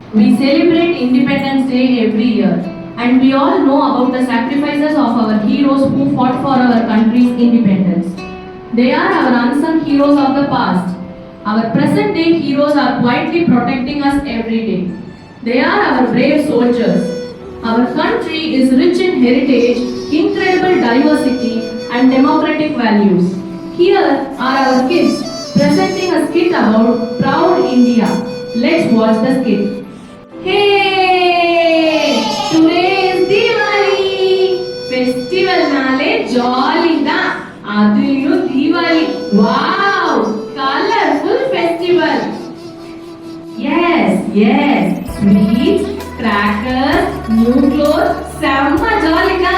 We celebrate Independence Day every year, and we all know about the sacrifices of our heroes who fought for our country's independence. They are our unsung heroes of the past. Our present day heroes are quietly protecting us every day. They are our brave soldiers. Our country is rich in heritage, incredible diversity, and democratic values. Here are our kids presenting a skit about Proud India. Let's watch the skit. Hey! Today is Diwali! Festival nale jolly da! Adhiyum Diwali! Wow! Colorful festival! Yes! Sweets, crackers, new clothes, semma jolly da!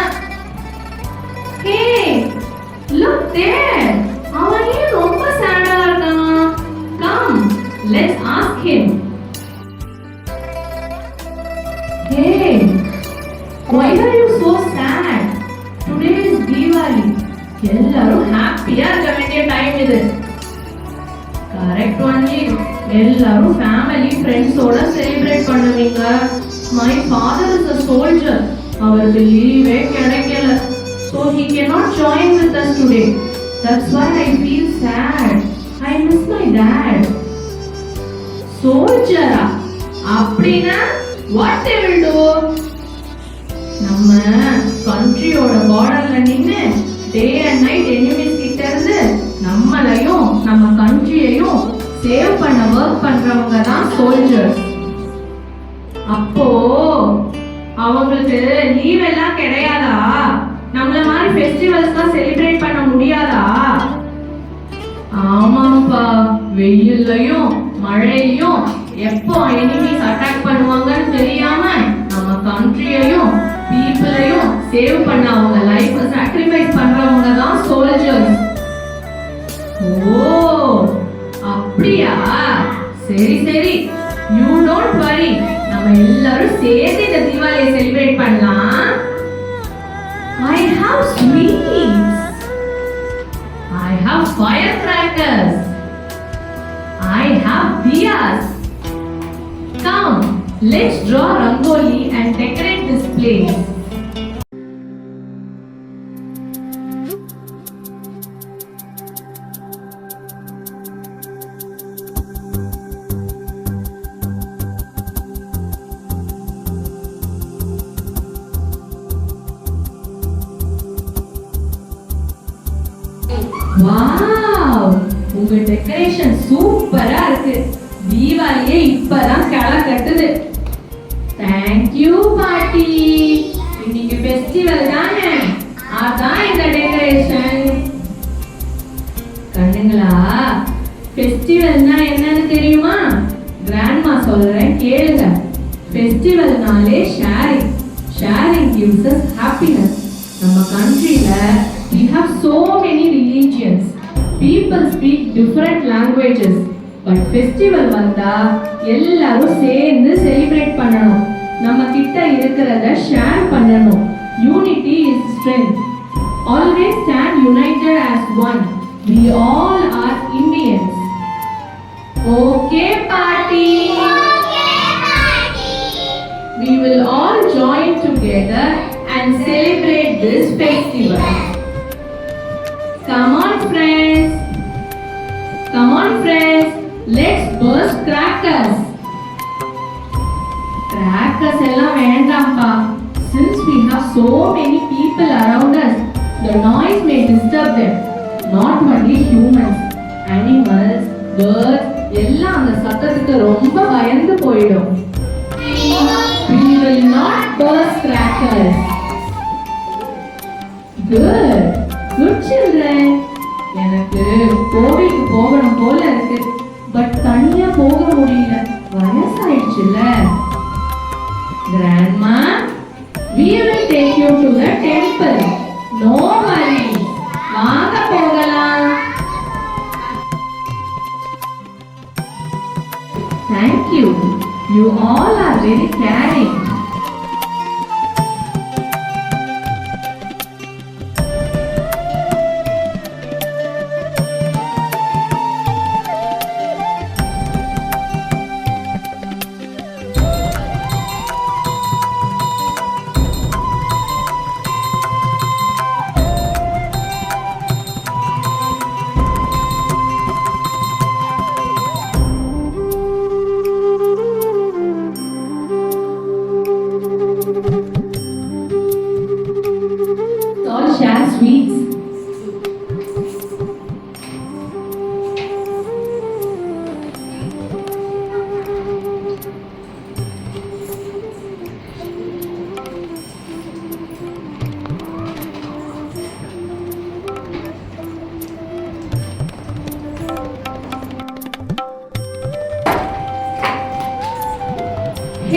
Hey! Look there! Avan yen romba sad ah irukkan? Come, let's ask him. Hey, why are you so sad? Today is Diwali. எல்லாரும் ஹாப்பியா இருக்க வேண்டிய time இது. Correct only. எல்லாரும் family ஃப்ரெண்ட்ஸோட celebrate பண்ணுவீங்க. My father is a soldier. அவருக்கு லீவே கிடைக்கல. So he cannot join with us today. That's why I feel sad. I miss my dad. Soldier? அப்படினா what they will do? நம்ம கண்ட்ரியோட பார்டர்ல நின்னு டே அண்ட் நைட் எனிமீஸ் கிட்ட இருந்து நம்மளையும் நம்ம கண்ட்ரியையும் சேவ் பண்ண வர்க் பண்றவங்க தான் சோல்ஜர்ஸ். அப்போ அவங்களுக்கு லீவ் எல்லாம் கிடையாதா? நம்மள மாதிரி ஃபெஸ்டிவல்ஸ் தான் செலிப்ரேட் பண்ண முடியாதா? ஆமாப்பா, வெயில்லையும் மழையிலும் எப்போ எனிமீஸ் அட்டாக் பண்ணுவாங்கன்னு தெரியாம நம்ம கண்ட்ரியையும் பீப்புளையும் சேவ் பண்ண அவங்க லைஃபை சாக்ரிஃபைஸ் பண்றவங்க தான் சோல்ஜர்ஸ். ஓ அப்படியா? சரி, யூ டோன்ட் வரி. நம்ம எல்லாரும் சேர்ந்து இந்த தீபாவளியை செலிப்ரேட் பண்ணலாம். I have sweets. I have firecrackers. I have diyas. Come, let's draw rangoli and decorate this place. Wow! உங்க டெக்கரேஷன் சூப்பரா இருக்கு. தீபாவளியே இப்பதான் களை கட்டுது. Thank you பாட்டி. இன்னைக்கு ஃபெஸ்டிவல் தானே, அதான் இந்த டெக்கரேஷன். கண்ணுங்களா, ஃபெஸ்டிவல்னா என்னன்னு தெரியுமா? கிராண்ட்மா சொல்றேன் கேளுங்க. ஃபெஸ்டிவல்னாலே ஷேரிங் gives us happiness. நம்ம கண்ட்ரில we have so many religions. People speak different languages. But festival வந்தா எல்லாரும் சேர்ந்து செலிப்ரேட் பண்ணணும். நம்ம கிட்ட இருக்கிறத ஷேர் பண்ணணும். Unity is strength. Always stand united as one. We all are Indians. Okay, party. We will all join together and celebrate this festival. Come on friends, let's burst crackers. Crackers எல்லாம் வேண்டாம்ப்பா. Since we have so many people around us, the noise may disturb them. Not only humans, animals, birds எல்லாம் அந்த சத்தத்துக்கு ரொம்ப பயந்து போயிடும். We will not burst crackers. Good children. எனக்கு கோவிலுக்கு போகணும் போல இருக்கு. பட் தனியா போக முடியல, வயசாயிடுச்சுல. Grandma, we will take you to the temple. No worries. வாங்க போகலாம். Thank you. You all are very caring.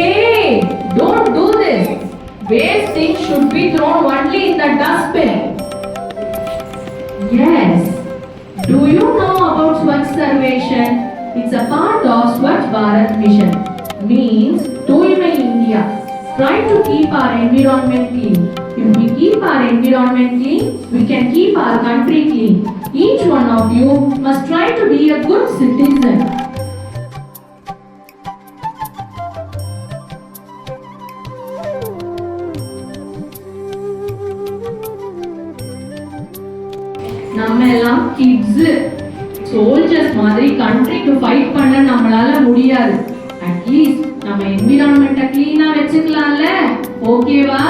Hey, don't do this. Waste things should be thrown only in the dustbin. Yes. Do you know about Swachh Sarveshan? It's a part of Swachh Bharat Mission. Means Tuimai India. Try to keep our environment clean. If we keep our environment clean, we can keep our country clean. Each one of you must try to be a good citizen. நம்ம எல்லாம் kids soldiers மாதிரி கண்ட்ரிக்கு fight பண்ண நம்மளால முடியாது. At least நம்ம என்விரான்மெண்ட்டை க்ளீனா வச்சுக்கலாம்ல. ஓகேவா?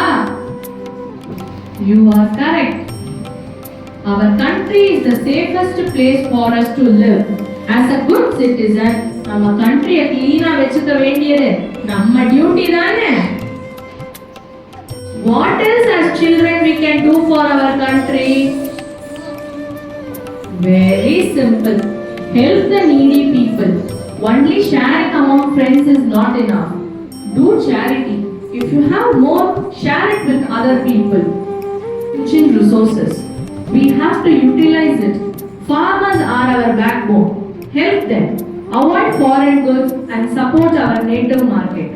You are correct. Our country is the safest place for us to live. As a good citizen, நம்ம கண்ட்ரியை க்ளீனா வச்சுக்க வேண்டியது நம்ம டியூட்டி தானே. What else as children we can do for our country? Very simple. Help the needy people. Only sharing among friends is not enough. Do charity. If you have more, share it with other people. Teaching resources. We have to utilize it. Farmers are our backbone. Help them. Avoid foreign goods and support our native market.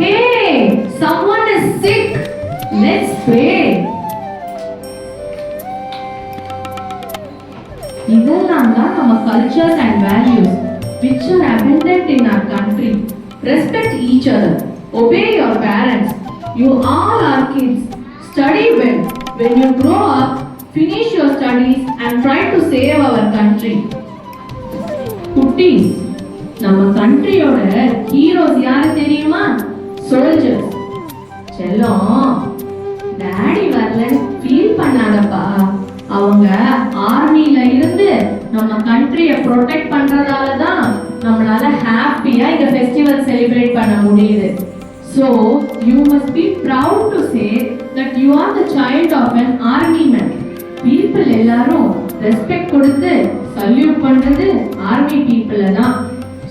Hey, someone is sick. Let's pray. இதெல்லாம் தான் நம்ம cultures and values which are abundant in our country. Respect each other. Obey your parents. You all are kids. Study well. When you grow up, finish your studies and try to save our country. Kuttis, நம்ம கண்ட்ரியோட heroes யாரு தெரியுமா? Soldiers. செல்லம், daddy வரலன்னு feel பண்ணாதப்பா. அவங்க ஆர்மில இருந்து நம்ம கண்ட்ரியை protect பண்றதால தான் நம்மளால ஹாப்பியா இந்த ஃபெஸ்டிவல் செலிப்ரேட் பண்ண முடியுது. So you must be proud to say that you are the child of an army man. People எல்லாரும் ரெஸ்பெக்ட் கொடுத்து சல்யூட் பண்றது ஆர்மி பீப்புள தான்.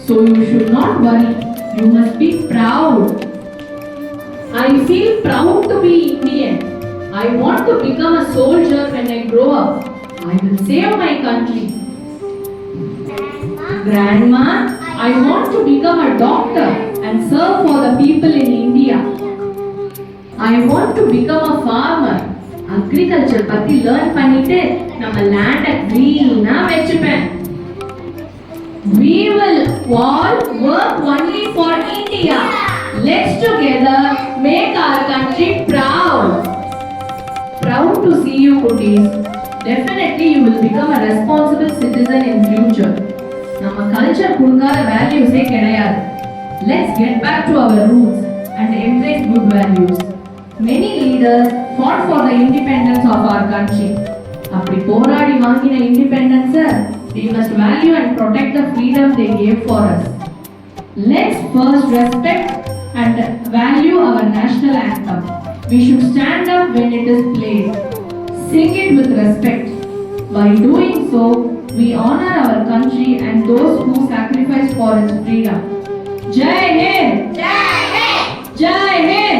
So you should not worry. You must be proud. I feel proud to be Indian. I want to become a soldier when I grow up. I will save my country. Grandma, I want to become a doctor and serve for the people in India. I want to become a farmer. Agriculture பத்தி learn பண்ணிட்டு நம்ம land green-ஆ வெச்சுப்பேன். We will all work only for India. Let's together make our country proud. Proud to see you, Kuttis. Definitely you will become a responsible citizen in future. நம்ம culture கொடுக்காத வேல்யூஸே கிடையாது. Let's get back to our roots and embrace good values. Many leaders fought for the independence of our country. அப்படி போராடி வாங்கின இண்டிபெண்டன்ஸை we must value and protect the freedom they gave for us. Let's first respect and value our national anthem. We should stand up when it is played. Sing it with respect. By doing so, we honor our country and those who sacrifice for its freedom. Jai Hind! Jai Hind! Jai Hind!